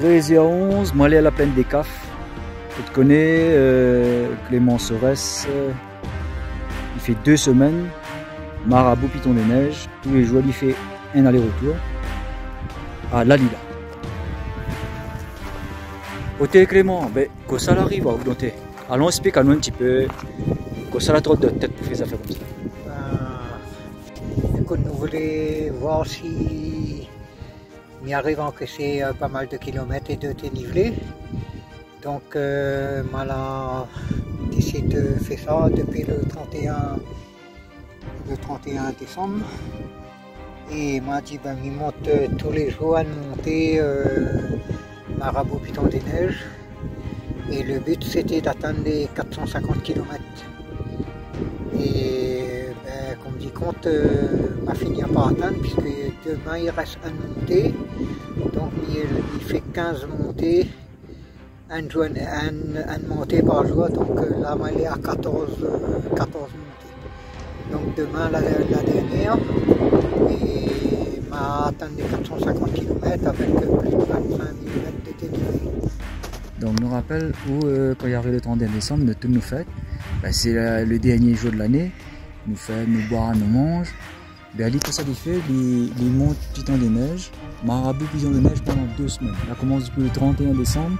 13h11, moi aller à la plaine des Cafs. Tu connais Clément Sorès, il fait 2 semaines, Marabout Piton des Neiges, tous les jours il fait un aller-retour à La Lila. Côté Clément, ben, quand ça arrive, où donc allons expliquer un petit peu, quand ça la trotte de tête pour faire des affaires comme ça. Écoute, nous voulons voir si il arrive à encaisser pas mal de kilomètres et de dénivelé. Donc, voilà, décide de faire ça depuis le 31 décembre. Et il m'a dit, ben, il monte tous les jours à monter Marabout Piton des Neiges. Et le but, c'était d'atteindre les 450 km. Et ben, comme dit compte, m'a fini par atteindre, puisque demain, il reste une montée. Donc, il fait 15 montées. Un montée par jour, donc là on est à 14 montées. Donc demain la dernière, et m'a atteint les 450 km avec plus de 25 mm de dénivelé. Donc je me rappelle où quand il y avait le 31 décembre, nous tout nous fait, ben, c'est le dernier jour de l'année, nous fait, nous boire, nous mange. Ben, tout ça il fait, il monte Piton des Neiges, Marabout Piton des Neiges pendant 2 semaines. Ça commence depuis le 31 décembre.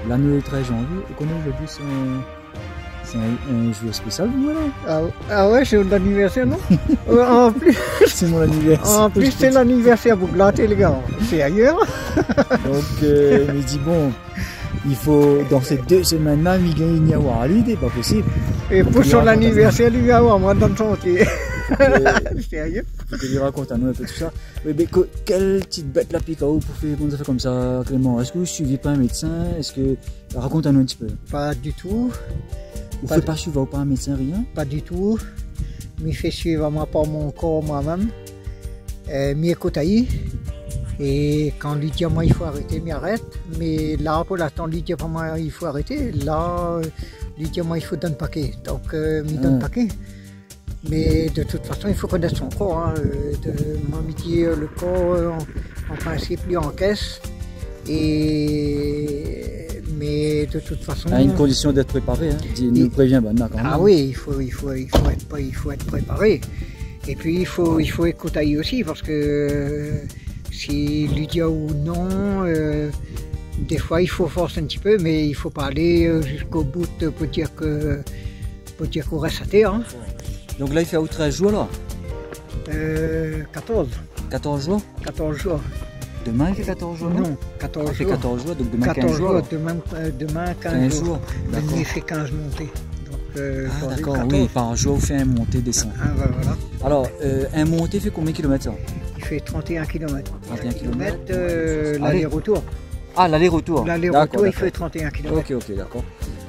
L'année est 13 janvier, et qu'on a aujourd'hui c'est un jour spécial pour moi là. Ah ouais, c'est l'anniversaire non? En plus, c'est mon anniversaire. En plus c'est l'anniversaire pour glater les gars, c'est ailleurs. Donc je me dis bon, il faut dans ces 2 semaines-là, il y avoir l'idée, pas possible. Et pour son anniversaire, il va avoir moi dans le chantier. Sérieux? Je lui raconte à nous un peu tout ça. Mais quelle petite bête la pique à eau pour faire comme ça, Clément? Est-ce que vous ne suivez pas un médecin? Est-ce que raconte à nous un petit peu. Pas du tout. Vous ne faites pas suivre par un médecin, rien? Pas du tout. Je fais suivre moi par mon corps moi-même. Je m'écoute. Et quand lui dit moi il faut arrêter, je m'arrête. Mais là pour l'instant lui dit moi il faut arrêter. Là lui dit moi il faut donner un paquet. Donc je donne un paquet. Mais de toute façon, il faut connaître son corps. Hein. Moi, je dis, le corps, en principe, lui encaisse. Mais de toute façon... Il y a une condition d'être préparé. Hein. Il nous prévient maintenant quand même. Ah oui, il faut être préparé. Et puis, il faut écouter aussi, parce que si lui dit ou non, des fois, il faut forcer un petit peu, mais il ne faut pas aller jusqu'au bout pour dire qu'on reste à terre. Hein. Donc là, il fait 13 jours là 14. 14 jours 14 jours. Demain, il fait 14 jours? Non, 14 jours. Il fait 14 jours, donc demain 14 15 jours. Demain 15 jours. D'accord. Il fait 15 montées. Donc, d'accord, oui, par jour, vous faites un montée-descente. Ah, ben, voilà. Alors, un montée fait combien de kilomètres ça? Il fait 31 km. 31 km. L'aller-retour. Ah, l'aller-retour. L'aller-retour, il fait 31 km. Ok, d'accord.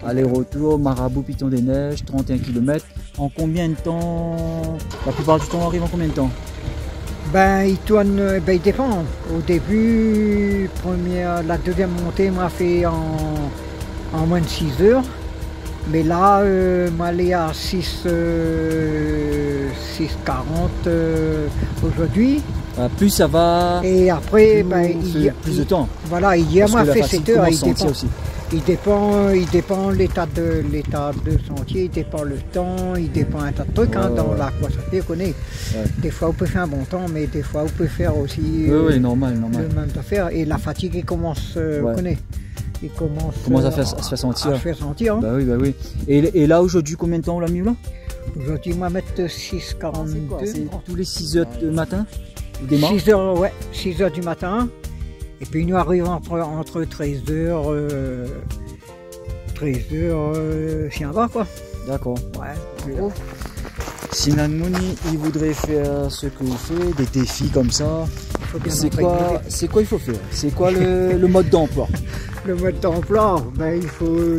Aller-retour, Marabout Piton des Neiges, 31 km. En combien de temps? La plupart du temps, on arrive en combien de temps? Ben, il tourne, il dépend. Au début, la deuxième montée m'a fait en moins de 6 heures. Mais là, m'a allé à 6,40 aujourd'hui. Plus ça va, et après, plus de temps. Voilà, hier m'a fait 7 heures. Il dépend l'état de sentier, il dépend le temps, il dépend un tas de trucs dans la course à pied, on connaît. Ouais. Des fois, on peut faire un bon temps, mais des fois, on peut faire aussi normal. le même affaire. Et la fatigue, il commence, on connaît. Il commence à se faire sentir. Hein. Bah oui. Et là, aujourd'hui, combien de temps on l'a mis là? Aujourd'hui, on va mettre 6,42. C'est tous les 6 heures du matin? 6 heures, ouais, 6 heures du matin. Et puis nous arrivons entre 13h, si on va quoi. D'accord. Ouais. Si Nanmouni il voudrait faire ce que vous faites, des défis comme ça, c'est quoi il faut faire? C'est quoi le mode d'emploi? Le mode d'emploi, il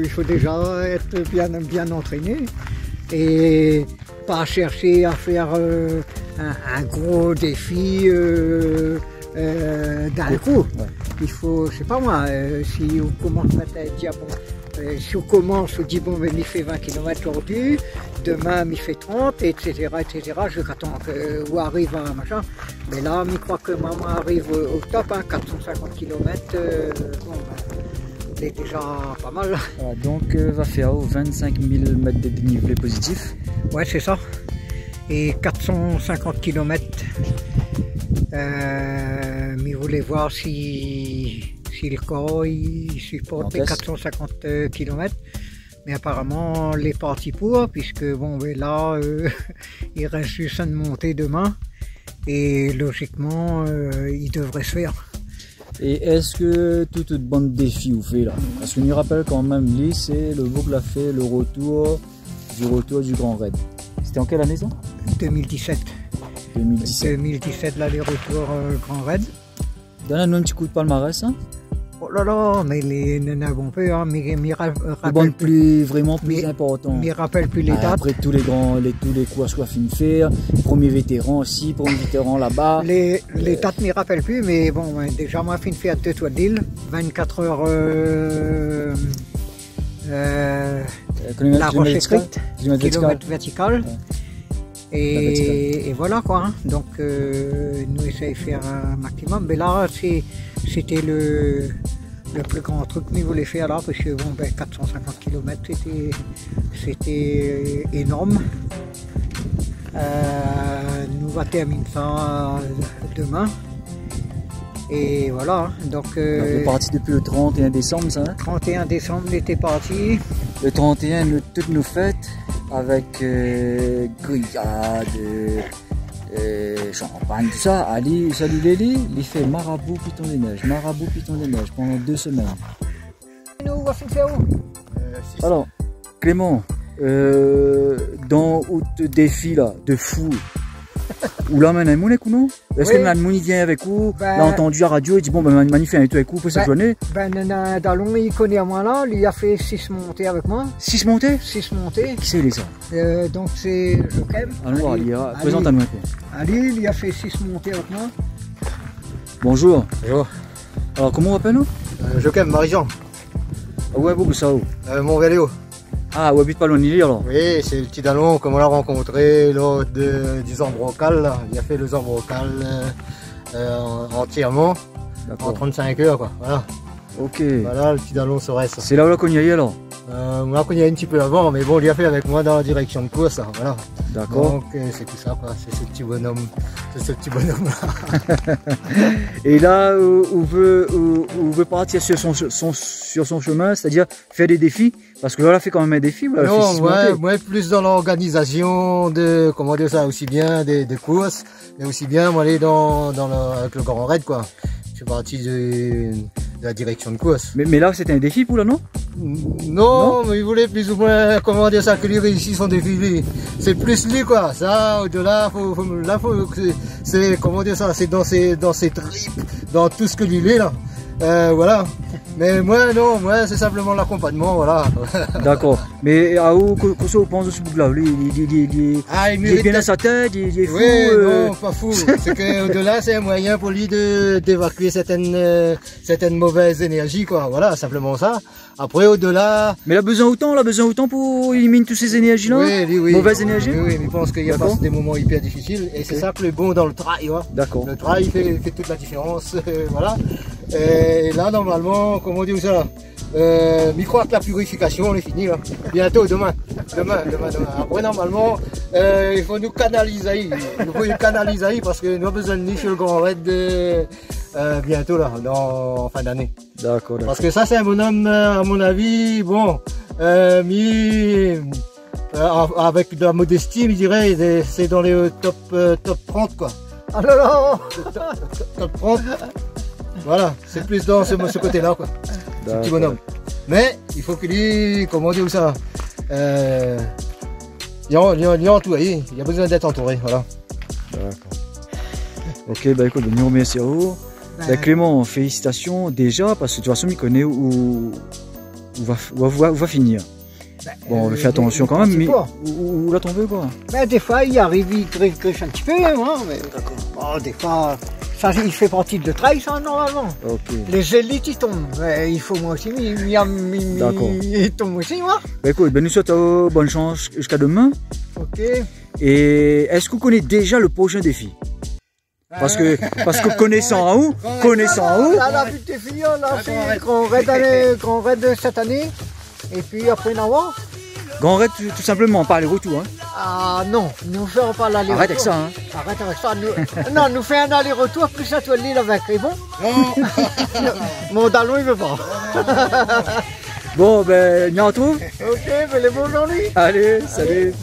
faut déjà être bien entraîné et pas chercher à faire un gros défi d'un coup. Ouais. Il faut, je sais pas moi, si on commence à dire bon, Si on commence, on dit bon, mais il fait 20 km aujourd'hui, demain il fait 30, etc. J'attends où arrive un machin. Mais là, je crois que maman arrive au top, hein, 450 km. Bon, c'est déjà pas mal. Voilà, donc va faire 25 000 mètres de dénivelé positif. Ouais, c'est ça. Et 450 km. Mais vous voulez voir si le corps il supporte les 450 km. Mais apparemment, les parties pour, puisque bon, ben là, il reste juste une montée demain. Et logiquement, il devrait se faire. Et est-ce que toute bande défi vous fait là? Parce qu'on y rappelle quand même, c'est le boucle a fait le retour du Grand Raid. C'était en quelle année ça? 2017. 2017 l'aller-retour Grand Raid. Donne-nous un petit coup de palmarès. Hein. Oh là là, mais les n'avons pas, hein, mais rappelle plus important. Mais rappelle plus les dates. Après tous les coups à fin de faire, premier vétéran aussi, premier vétéran là-bas. Les dates ne me rappellent plus, mais bon, déjà moi fin de faire 2 toits d'île, 24 heures la roche écrite, kilomètre vertical. Ouais. Et voilà quoi, hein. Donc nous essayons de faire un maximum, mais là c'était le plus grand truc que nous voulions faire là, parce que bon, ben, 450 km c'était énorme. Nous va terminer ça demain. Et voilà, donc... on est parti depuis le 31 décembre, ça hein? 31 décembre, on était parti. Le 31, toutes nos fêtes, avec grillade, champagne, tout ça. Ali, salut Léli, il fait marabout piton des neiges pendant 2 semaines. Nous, on va faire où? Alors, Clément, dans ce défi là, de fou, ou là, maintenant, mon ou non? Est-ce que le monde vient avec vous? L'a entendu à la radio, il dit bon, ben, magnifique, un avec vous pour cette journée. Ben, Dalon, il connaît à moi là, il a fait 6 montées avec moi. 6 montées? 6 montées. Qui c'est les ça? Donc, c'est Joachim. Alors, présente à nous. Ali, il a fait 6 montées avec moi. Bonjour. Bonjour. Alors, comment on appelle nous? Joachim, Marie-Jean. Ah ouais, beaucoup ça où? Montvéléo. Ah, où habite pas loin d'Illy alors? Oui, c'est le petit Dalon, comme on l'a rencontré lors du Zambrocal, là. Il a fait le Zambrocal entièrement, en 35 heures, quoi. Voilà. Ok. Voilà, le petit Dalon serait ça. C'est là où l'a connu alors? On l'a connu un petit peu avant, mais bon, il a fait avec moi dans la direction de course, là. Voilà. D'accord. Donc, c'est tout ça, quoi. C'est ce petit bonhomme. C'est ce petit bonhomme-là. Et là, où veut partir sur son chemin, c'est-à-dire faire des défis, parce que là, on a fait quand même un défi. Non, moi, plus dans l'organisation de, comment dire ça, aussi bien des courses, mais aussi bien, moi, aller avec le Grand Raid, quoi. Je suis parti de la direction de course. Mais là, c'était un défi pour là, non? Non, mais il voulait plus ou moins, comment dire ça, que lui réussisse son défi, lui. C'est plus lui, quoi. Ça, au-delà, c'est, comment dire ça, c'est dans ses tripes, dans tout ce que lui est, là. Voilà. Mais moi, non, moi, c'est simplement l'accompagnement, voilà. D'accord. Mais à où, qu'est-ce que vous pensez de ce bouc-là? Il est bien dans sa tête, il est fou. Oui, non, pas fou. C'est qu'au-delà, c'est un moyen pour lui d'évacuer certaines mauvaises énergies, quoi. Voilà, simplement ça. Après, au-delà... Mais il a besoin autant pour éliminer toutes ces énergies-là? Oui. Mauvaises énergies? Oui, mais je pense qu'il y a pas des moments hyper difficiles. Et c'est ça que le bon dans le trail, voilà. D'accord. Le trail fait toute la différence, voilà. Et là, normalement, comment on dit ça? Je crois que la purification, on est fini là. Bientôt, demain. Après, normalement, il faut nous canaliser. Parce que nous avons besoin de nous sur le Grand Raid bientôt là, en fin d'année. D'accord. Parce que ça, c'est un bonhomme, à mon avis, bon, avec de la modestie, je dirais, c'est dans les top 30 quoi. Ah là là. Top 30. Voilà, c'est plus dans ce côté-là, quoi. Ce petit bonhomme. Mais il faut qu'il ait, comment dire ça, il est entouré, il a besoin d'être entouré, voilà. D'accord. Ok, bah écoute, nous remercions à vous. Bah, Clément, félicitations déjà, parce que de toute façon, il connaît où va finir. Bon, on va faire attention quand même, mais où l'a tombé quoi? Ben, des fois, il arrive, il griffe un petit peu, hein, mais d'accord. Oh, des fois, Ça, il fait partie de trail, ça, normalement. Ok. Les élites, ils tombent. Mais il faut moi aussi, D'accord. ils tombent aussi, moi. Bah, écoute, ben, nous souhaitons bonne chance jusqu'à demain. Ok. Et est-ce que vous connaissez déjà le prochain défi? Parce que connaissant en haut, Là, la petite fille, là, c'est qu'on raid cette année. Et puis après, on va. Grand raid tout simplement, pas les retours. Hein. Ah non, nous faisons pas l'aller-retour. Arrête avec ça. Hein. Arrête avec ça. Non, nous fait un aller-retour plus à toi l'île avec. Et bon? Mon talon, il veut pas. Bon, ben, on y retrouve. Ok, mais les bons journées. Allez, salut.